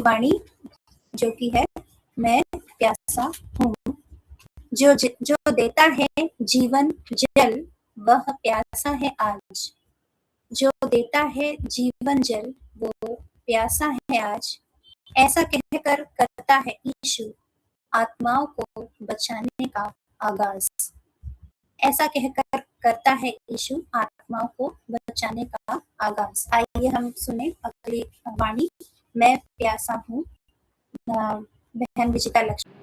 वाणी जो कि है, मैं प्यासा हूँ। जो देता है जीवन जल, वह प्यासा है आज। जो देता है जीवन जल, वो प्यासा है आज। ऐसा कहकर करता है यीशु आत्माओं को बचाने का आगाज। ऐसा कहकर करता है यीशु आत्माओं को बचाने का आगाज। आइए हम सुने अगली वाणी, मैं प्यासा हूँ, बहन विजिता लक्ष्मी।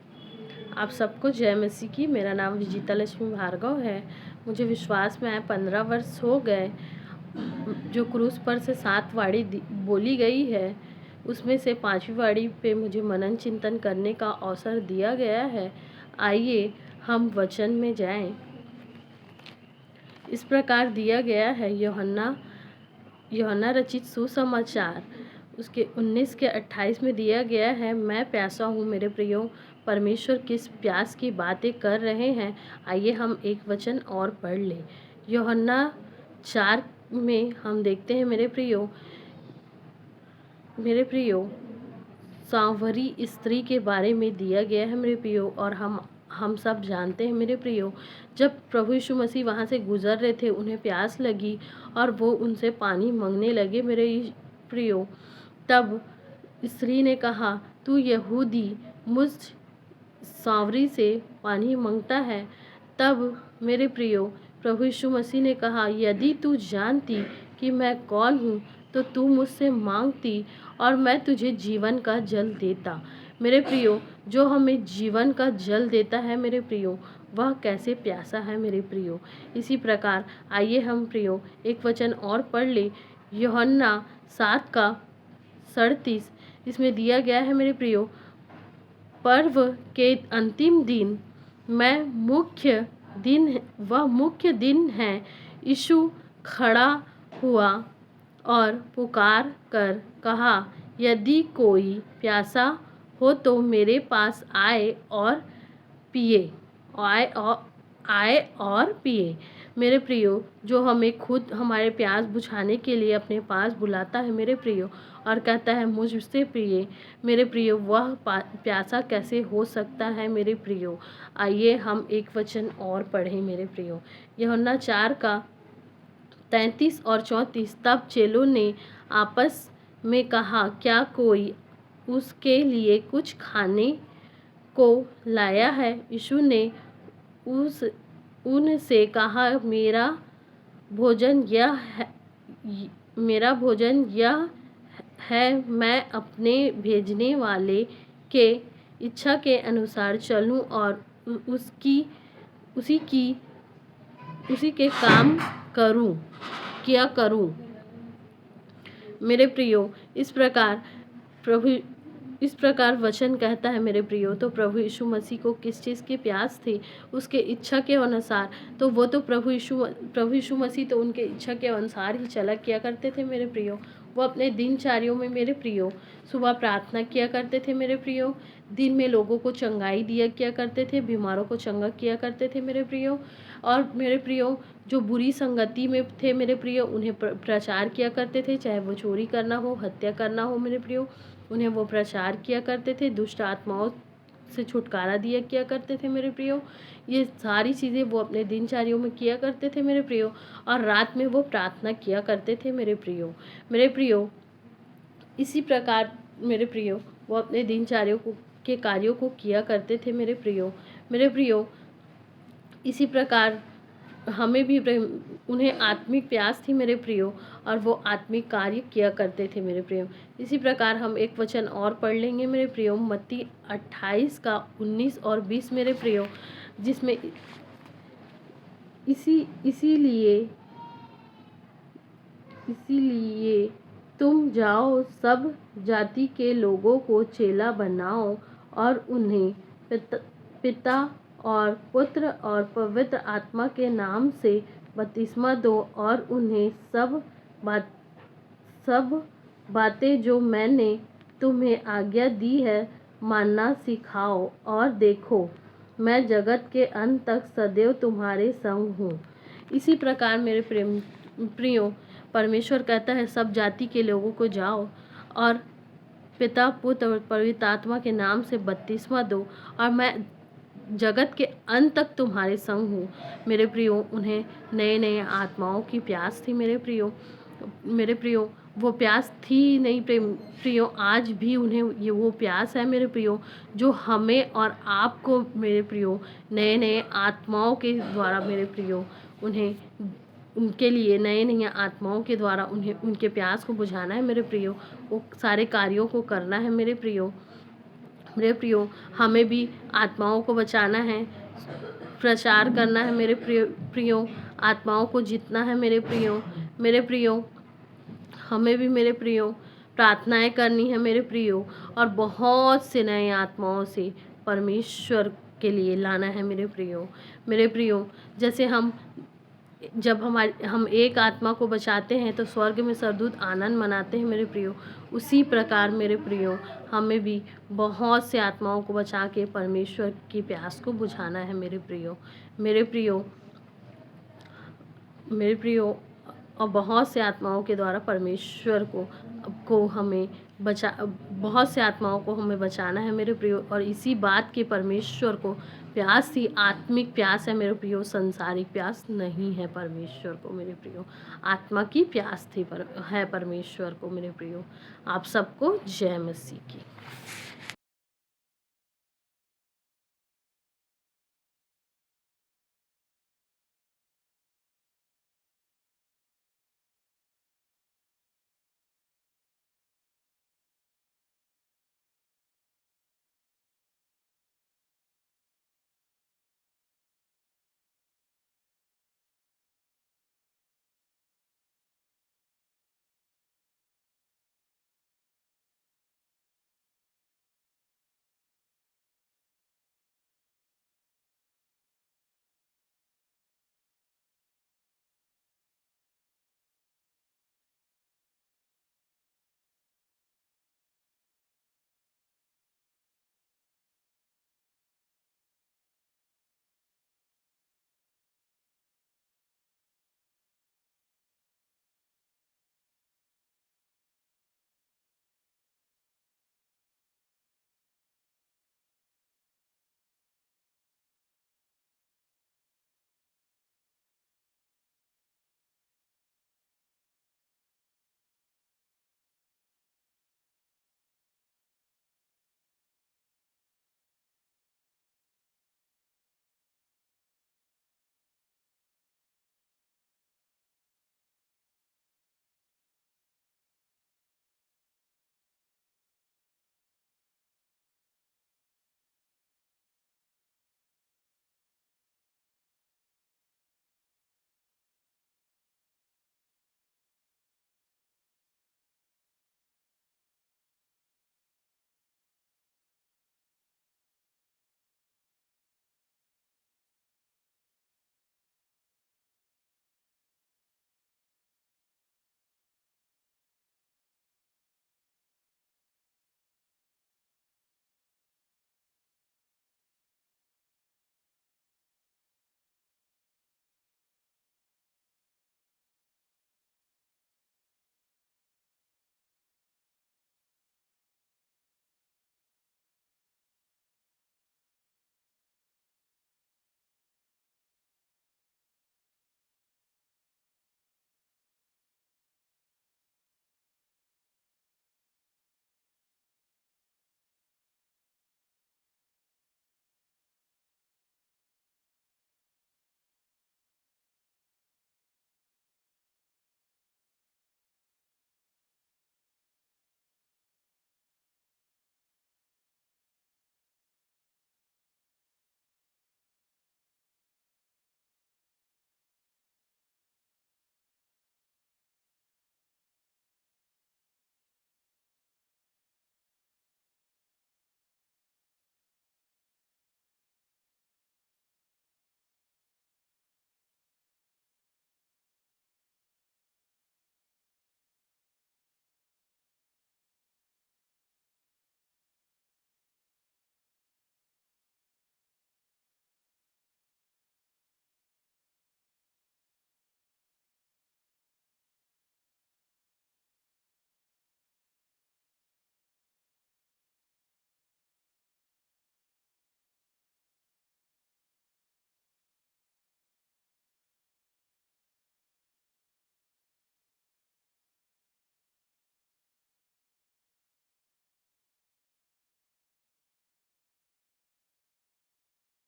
आप सबको जय मसीह की। मेरा नाम विजिता लक्ष्मी भार्गव है। मुझे विश्वास में आए 15 वर्ष हो गए। जो क्रूस पर से 7 वाणी बोली गई है, उसमें से 5वीं वाणी पे मुझे मनन चिंतन करने का अवसर दिया गया है। आइए हम वचन में जाएं। इस प्रकार दिया गया है यूहन्ना रचित सुसमाचार उसके 19 के 28 में दिया गया है, मैं प्यासा हूँ मेरे प्रियो। परमेश्वर किस प्यास की बातें कर रहे हैं, आइए हम एक वचन और पढ़ लें। यूहन्ना 4 में हम देखते हैं मेरे प्रियो सांवरी स्त्री के बारे में दिया गया है मेरे प्रियो। और हम सब जानते हैं मेरे प्रियो, जब प्रभु यीशु मसीह वहाँ से गुजर रहे थे, उन्हें प्यास लगी और वो उनसे पानी मांगने लगे मेरे प्रियो। तब स्त्री ने कहा, तू यहूदी मुझ सांवरी से पानी मांगता है। तब मेरे प्रियो प्रभु यीशु मसीह ने कहा, यदि तू जानती कि मैं कौन हूँ तो तू मुझसे मांगती और मैं तुझे जीवन का जल देता। मेरे प्रियो, जो हमें जीवन का जल देता है मेरे प्रियो, वह कैसे प्यासा है मेरे प्रियो। इसी प्रकार आइए हम प्रियो एक वचन और पढ़ ले। यूहन्ना 7 का 37 इसमें दिया गया है मेरे प्रियो, पर्व के अंतिम दिन वह मुख्य दिन है। यीशु खड़ा हुआ और पुकार कर कहा, यदि कोई प्यासा हो तो मेरे पास आए और पिए। मेरे प्रियो, जो हमें खुद हमारे प्यास बुझाने के लिए अपने पास बुलाता है मेरे प्रियो और कहता है मुझसे पिए, मेरे प्रियो, वह प्यासा कैसे हो सकता है मेरे प्रियो। आइए हम एक वचन और पढ़ें मेरे प्रियो। यूहन्ना 4 का 33 और 34। तब चेलों ने आपस में कहा, क्या कोई उसके लिए कुछ खाने को लाया है? यीशु ने उनसे कहा, मेरा भोजन यह है, मैं अपने भेजने वाले के इच्छा के अनुसार चलूं और उसी के काम किया करूं। मेरे प्रियो, इस प्रकार वचन कहता है मेरे प्रियो। तो प्रभु यीशु मसीह को किस चीज़ की प्यास थी? उसके इच्छा के अनुसार। तो वो तो प्रभु यीशु मसीह तो उनके इच्छा के अनुसार ही चला किया करते थे मेरे प्रियो। वो अपने दिनचर्याओं में मेरे प्रियो सुबह प्रार्थना किया करते थे मेरे प्रियो। दिन में लोगों को चंगाई दिया किया करते थे, बीमारों को चंगा किया करते थे मेरे प्रियो। और मेरे प्रियो, जो बुरी संगति में थे मेरे प्रियो, उन्हें प्रचार किया करते थे, चाहे वो चोरी करना हो, हत्या करना हो मेरे प्रियो, उन्हें वो प्रचार किया करते थे। दुष्ट आत्माओं से छुटकारा दिया किया करते थे मेरे प्रियो। ये सारी चीज़ें वो अपने दिनचर्याओं में किया करते थे मेरे प्रियो। और रात में वो प्रार्थना किया करते थे मेरे प्रियो। इसी प्रकार मेरे प्रियो वो अपने दिनचर्याओं के कार्यों को किया करते थे मेरे प्रियो। इसी प्रकार हमें भी उन्हें आत्मिक प्यास थी मेरे प्रियो और वो आत्मिक कार्य किया करते थे मेरे प्रियो। इसी प्रकार हम एक वचन और पढ़ लेंगे मेरे प्रियो, मत्ती 28 का 19 और 20 मेरे प्रियो, जिसमें इसीलिए तुम जाओ, सब जाति के लोगों को चेला बनाओ और उन्हें पिता और पुत्र और पवित्र आत्मा के नाम से बपतिस्मा दो और उन्हें सब बातें जो मैंने तुम्हें आज्ञा दी है मानना सिखाओ। और देखो, मैं जगत के अंत तक सदैव तुम्हारे संग हूँ। इसी प्रकार मेरे प्रियो परमेश्वर कहता है, सब जाति के लोगों को जाओ और पिता पुत्र और पवित्र आत्मा के नाम से बपतिस्मा दो और मैं जगत के अंत तक तुम्हारे संग हूँ। मेरे प्रियो, उन्हें नए नए आत्माओं की प्यास थी। मेरे प्रियो, वो प्यास थी नहीं प्रियो, आज भी उन्हें ये वो प्यास है मेरे प्रियो, जो हमें और आपको मेरे प्रियो नए नए आत्माओं के द्वारा मेरे प्रियो उन्हें उनके लिए नए नए आत्माओं के द्वारा उन्हें उनके प्यास को बुझाना है मेरे प्रियो। वो सारे कार्यों को करना है मेरे प्रियो। हमें भी आत्माओं को बचाना है, प्रचार करना है मेरे प्रियो, आत्माओं को जीतना है मेरे प्रियो। हमें भी मेरे प्रियो प्रार्थनाएं करनी है मेरे प्रियो, और बहुत से नए आत्माओं से परमेश्वर के लिए लाना है मेरे प्रियो। जैसे जब हम एक आत्मा को बचाते हैं तो स्वर्ग में स्वर्गदूत आनंद मनाते हैं मेरे प्रियो, उसी प्रकार मेरे प्रियो हमें भी बहुत से आत्माओं को बचा के परमेश्वर की प्यास को बुझाना है मेरे प्रियो। और बहुत से आत्माओं के द्वारा परमेश्वर को हमें बहुत से आत्माओं को हमें बचाना है मेरे प्रियो। और इसी बात की परमेश्वर को प्यास थी, आत्मिक प्यास है मेरे प्रियो, संसारिक प्यास नहीं है परमेश्वर को मेरे प्रियो, आत्मा की प्यास है परमेश्वर को मेरे प्रियो। आप सबको जय मसीह की।